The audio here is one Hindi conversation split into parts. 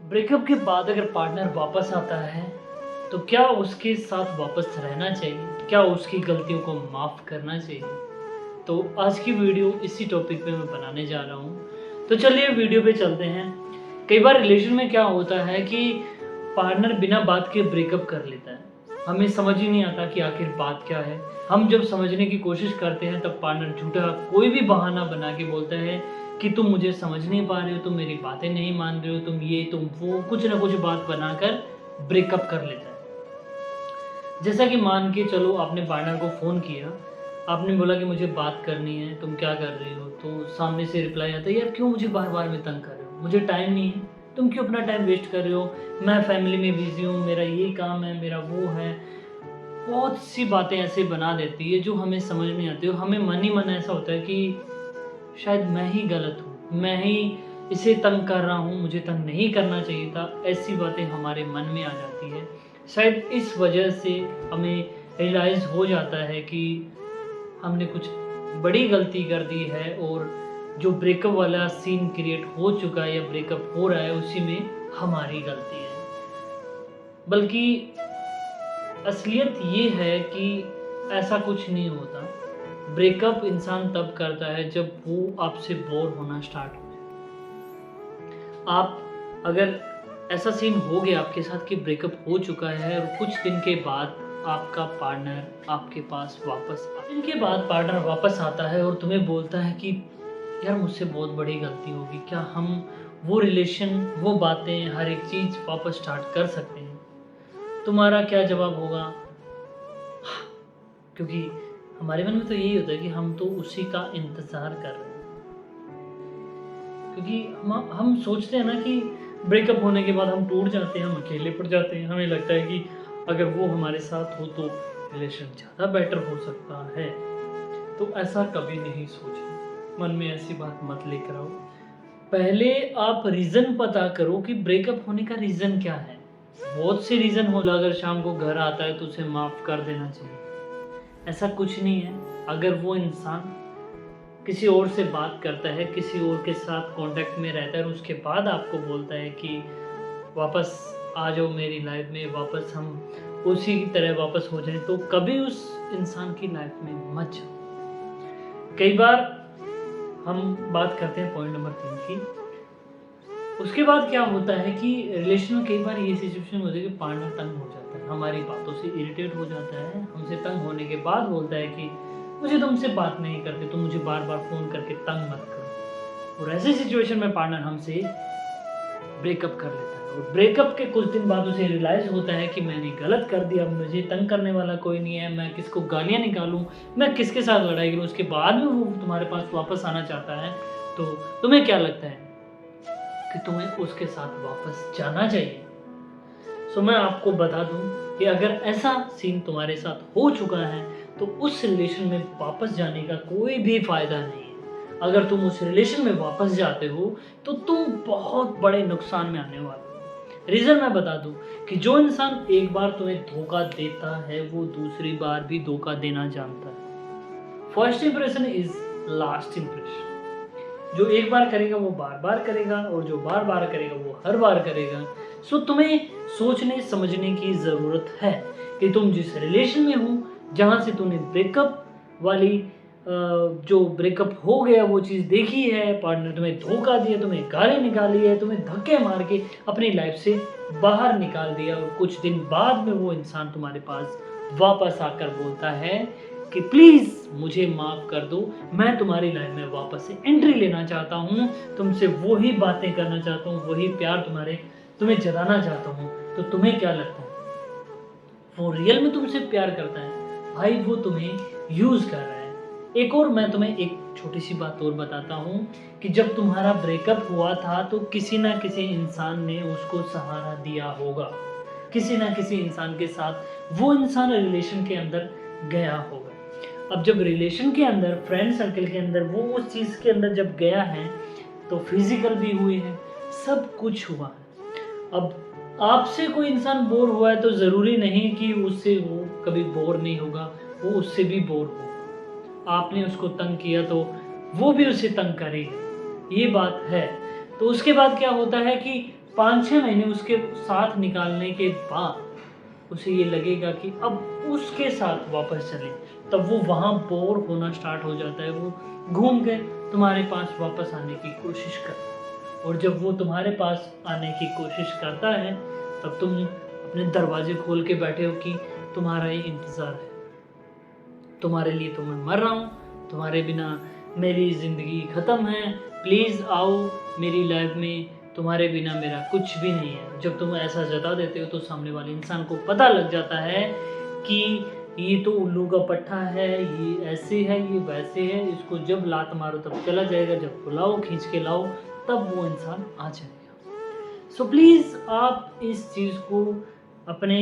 ब्रेकअप के बाद अगर पार्टनर वापस आता है, तो क्या उसके साथ वापस रहना चाहिए? क्या उसकी गलतियों को माफ़ करना चाहिए? तो आज की वीडियो इसी टॉपिक पे मैं बनाने जा रहा हूँ। तो चलिए वीडियो पे चलते हैं। कई बार रिलेशन में क्या होता है कि पार्टनर बिना बात के ब्रेकअप कर लेता है। हमें समझ ही नहीं आता कि आखिर बात क्या है। हम जब समझने की कोशिश करते हैं तब पार्टनर झूठा कोई भी बहाना बना के बोलता है कि तुम मुझे समझ नहीं पा रहे हो, तुम मेरी बातें नहीं मान रहे हो, तुम ये तुम वो, कुछ ना कुछ बात बनाकर ब्रेकअप कर लेता है। जैसा कि मान के चलो आपने पार्टनर को फ़ोन किया, आपने बोला कि मुझे बात करनी है, तुम क्या कर रही हो? तो सामने से रिप्लाई आता है, यार क्यों मुझे बार-बार में तंग कर रहे हो? मुझे टाइम नहीं है, तुम क्यों अपना टाइम वेस्ट कर रहे हो? मैं फैमिली में बिज़ी हूँ, मेरा ये काम है, मेरा वो है। बहुत सी बातें ऐसे बना देती है जो हमें समझ नहीं आती और हमें मन ही मन ऐसा होता है कि शायद मैं ही गलत हूँ, मैं ही इसे तंग कर रहा हूँ, मुझे तंग नहीं करना चाहिए था। ऐसी बातें हमारे मन में आ जाती है। शायद इस वजह से हमें रियलाइज़ हो जाता है कि हमने कुछ बड़ी गलती कर दी है और जो ब्रेकअप वाला सीन क्रिएट हो चुका है या ब्रेकअप हो रहा है उसी में हमारी गलती है। बल्कि असलियत ये है कि ऐसा कुछ नहीं होता। ब्रेकअप इंसान तब करता है जब वो आपसे बोर होना स्टार्ट हो जाए। आप अगर ऐसा सीन हो गया आपके साथ कि ब्रेकअप हो चुका है और कुछ दिन के बाद आपका पार्टनर आपके पास वापस दिन के बाद पार्टनर वापस आता है और तुम्हें बोलता है कि यार मुझसे बहुत बड़ी गलती होगी, क्या हम वो रिलेशन, वो बातें, हर एक चीज़ वापस स्टार्ट कर सकते हैं? तुम्हारा क्या जवाब होगा? क्योंकि हमारे मन में तो यही होता है कि हम तो उसी का इंतज़ार कर रहे हैं। क्योंकि हम सोचते हैं ना कि ब्रेकअप होने के बाद हम टूट जाते हैं, हम अकेले पड़ जाते हैं। हमें लगता है कि अगर वो हमारे साथ हो तो रिलेशन ज़्यादा बेटर हो सकता है। तो ऐसा कभी नहीं सोचना, मन में ऐसी बात मत लेकर आओ। पहले आप रीज़न पता करो कि ब्रेकअप होने का रीज़न क्या है। बहुत से रीज़न हो, अगर शाम को घर आता है तो उसे माफ़ कर देना चाहिए। ऐसा कुछ नहीं है। अगर वो इंसान किसी और से बात करता है, किसी और के साथ कॉन्टैक्ट में रहता है और उसके बाद आपको बोलता है कि वापस आ जाओ मेरी लाइफ में, वापस हम उसी की तरह वापस हो जाएँ, तो कभी उस इंसान की लाइफ में मत जाओ। कई बार हम बात करते हैं पॉइंट नंबर 3 की। उसके बाद क्या होता है कि रिलेशन में कई बार ये सिचुएशन होती है कि पार्टनर तंग हो जाता है, हमारी बातों से इरिटेट हो जाता है, हमसे तंग होने के बाद बोलता है कि मुझे तुमसे बात नहीं करते, तुम मुझे बार-बार फ़ोन करके तंग मत करो। और ऐसी सिचुएशन में पार्टनर हमसे ब्रेकअप कर लेता है और ब्रेकअप के कुछ दिन बाद उसे रियलाइज़ होता है कि मैंने गलत कर दिया, मुझे तंग करने वाला कोई नहीं है, मैं किसको गालियाँ निकालूँ, मैं किसके साथ लड़ाई करूँ। उसके बाद में वो तुम्हारे पास वापस आना चाहता है, तो तुम्हें क्या लगता है कि तुम्हें उसके साथ वापस जाना चाहिए? सो मैं आपको बता दूँ कि अगर ऐसा सीन तुम्हारे साथ हो चुका है, तो उस रिलेशन में वापस जाने का कोई भी फ़ायदा नहीं है। अगर तुम उस रिलेशन में वापस जाते हो, तो तुम बहुत बड़े नुकसान में आने वाले हो। रीज़न मैं बता दूँ कि जो इंसान एक बार तुम्हें धोखा देता है, वो दूसरी बार भी धोखा देना जानता है। First impression is last impression. जो एक बार करेगा वो बार-बार करेगा और जो बार-बार करेगा वो हर बार करेगा। सो तुम्हें सोचने समझने की ज़रूरत है कि तुम जिस रिलेशन में हो, जहाँ से तूने ब्रेकअप वाली जो ब्रेकअप हो गया वो चीज़ देखी है, पार्टनर तुम्हें धोखा दिया, तुम्हें गाली निकाली है, तुम्हें धक्के मार के अपनी लाइफ से बाहर निकाल दिया और कुछ दिन बाद में वो इंसान तुम्हारे पास वापस आकर बोलता है कि प्लीज़ मुझे माफ़ कर दो, मैं तुम्हारी लाइफ में वापस से एंट्री लेना चाहता हूँ, तुमसे वही बातें करना चाहता हूँ, वही प्यार तुम्हें जताना चाहता हूँ। तो तुम्हें क्या लगता है? वो रियल में तुमसे प्यार करता है? भाई वो तुम्हें यूज़ कर रहा है। एक और मैं तुम्हें एक छोटी-सी बात और बताता हूँ कि जब तुम्हारा ब्रेकअप हुआ था तो किसी न किसी इंसान ने उसको सहारा दिया होगा। किसी न किसी इंसान के साथ वो इंसान रिलेशन के अंदर गया होगा। अब जब रिलेशन के अंदर, फ्रेंड सर्कल के अंदर वो उस चीज़ के अंदर जब गया है, तो फिज़िकल भी हुए हैं, सब कुछ हुआ है। अब आपसे कोई इंसान बोर हुआ है तो ज़रूरी नहीं कि उससे वो कभी बोर नहीं होगा, वो उससे भी बोर होगा। आपने उसको तंग किया तो वो भी उसे तंग करेगा, ये बात है। तो उसके बाद क्या होता है कि 5-6 महीने उसके साथ निकालने के बाद उसे ये लगेगा कि अब उसके साथ वापस चलें, तब वो वहाँ बोर होना स्टार्ट हो जाता है। वो घूम के तुम्हारे पास वापस आने की कोशिश करता है, और जब वो तुम्हारे पास आने की कोशिश करता है तब तुम अपने दरवाजे खोल के बैठे हो कि तुम्हारा ही इंतज़ार है, तुम्हारे लिए तो मैं मर रहा हूँ, तुम्हारे बिना मेरी ज़िंदगी ख़त्म है, प्लीज़ आओ मेरी लाइफ में, तुम्हारे बिना मेरा कुछ भी नहीं है। जब तुम ऐसा जता देते हो तो सामने वाले इंसान को पता लग जाता है कि ये तो उल्लू का पट्टा है, ये ऐसे है, ये वैसे है, इसको जब लात मारो तब चला जाएगा, जब बुलाओ खींच के लाओ तब वो इंसान आ जाएगा। सो प्लीज़ आप इस चीज़ को अपने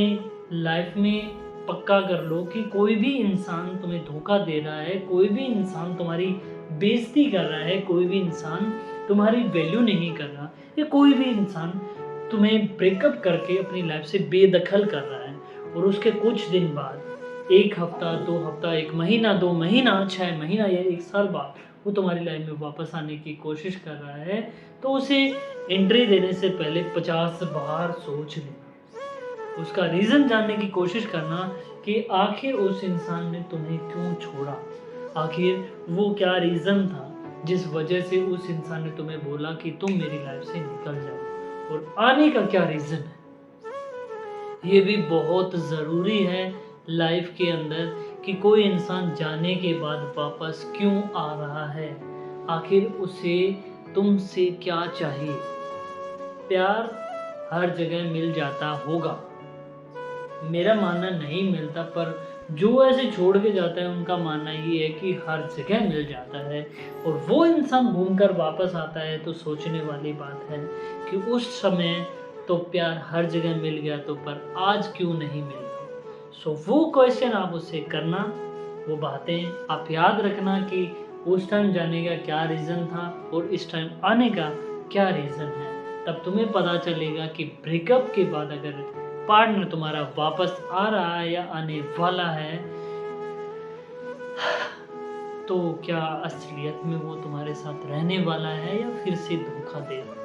लाइफ में पक्का कर लो कि कोई भी इंसान तुम्हें धोखा दे रहा है, कोई भी इंसान तुम्हारी बेइज्जती कर रहा है, कोई भी इंसान तुम्हारी वैल्यू नहीं कर रहा, या कोई भी इंसान तुम्हें ब्रेकअप करके अपनी लाइफ से बेदखल कर रहा है, और उसके कुछ दिन बाद 1 हफ्ता 2 हफ्ता 1 महीना 2 महीना 6 महीना या 1 साल बाद वो तुम्हारी लाइफ में वापस आने की कोशिश कर रहा है, तो उसे एंट्री देने से पहले 50 बार सोच लेना, उसका रीज़न जानने की कोशिश करना कि आखिर उस इंसान ने तुम्हें क्यों छोड़ा, आखिर वो क्या रीज़न था जिस वजह से उस इंसान ने तुम्हें बोला कि तुम मेरी लाइफ से निकल जाओ, और आने का क्या रीज़न है। ये भी बहुत ज़रूरी है लाइफ के अंदर कि कोई इंसान जाने के बाद वापस क्यों आ रहा है, आखिर उसे तुमसे क्या चाहिए। प्यार हर जगह मिल जाता होगा, मेरा मानना नहीं मिलता, पर जो ऐसे छोड़ के जाता है उनका मानना ये है कि हर जगह मिल जाता है, और वो इंसान घूमकर वापस आता है तो सोचने वाली बात है कि उस समय तो प्यार हर जगह मिल गया, तो पर आज क्यों नहीं मिल रहा। सो वो क्वेश्चन आप उससे करना, वो बातें आप याद रखना कि उस टाइम जाने का क्या रीज़न था और इस टाइम आने का क्या रीज़न है। तब तुम्हें पता चलेगा कि ब्रेकअप के बाद अगर पार्टनर तुम्हारा वापस आ रहा है या आने वाला है, तो क्या असलियत में वो तुम्हारे साथ रहने वाला है या फिर से धोखा दे रहा है।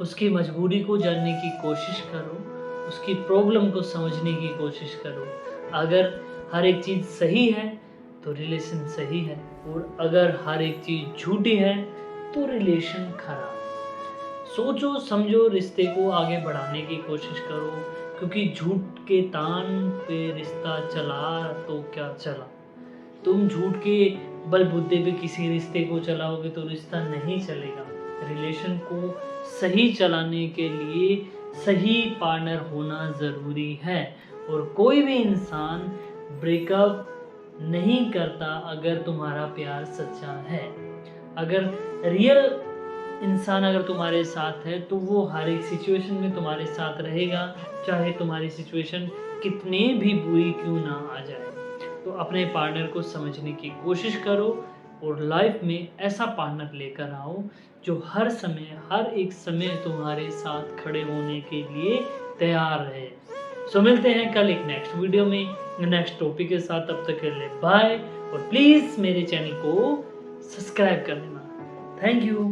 उसकी मजबूरी को जानने की कोशिश करो, उसकी प्रॉब्लम को समझने की कोशिश करो। अगर हर एक चीज़ सही है तो रिलेशन सही है, और अगर हर एक चीज़ झूठी है तो रिलेशन खराब। सोचो समझो, रिश्ते को आगे बढ़ाने की कोशिश करो, क्योंकि झूठ के तान पे रिश्ता चला तो क्या चला। तुम झूठ के बलबूते पे किसी रिश्ते को चलाओगे तो रिश्ता नहीं चलेगा। रिलेशन को सही चलाने के लिए सही पार्टनर होना ज़रूरी है, और कोई भी इंसान ब्रेकअप नहीं करता अगर तुम्हारा प्यार सच्चा है। अगर रियल इंसान अगर तुम्हारे साथ है तो वो हर एक सिचुएशन में तुम्हारे साथ रहेगा, चाहे तुम्हारी सिचुएशन कितनी भी बुरी क्यों ना आ जाए। तो अपने पार्टनर को समझने की कोशिश करो, और लाइफ में ऐसा पार्टनर लेकर आओ जो हर समय हर एक समय तुम्हारे साथ खड़े होने के लिए तैयार रहे। सो मिलते हैं कल एक नेक्स्ट वीडियो में नेक्स्ट टॉपिक के साथ। तब तक के लिए बाय, और प्लीज़ मेरे चैनल को सब्सक्राइब कर देना। Thank you.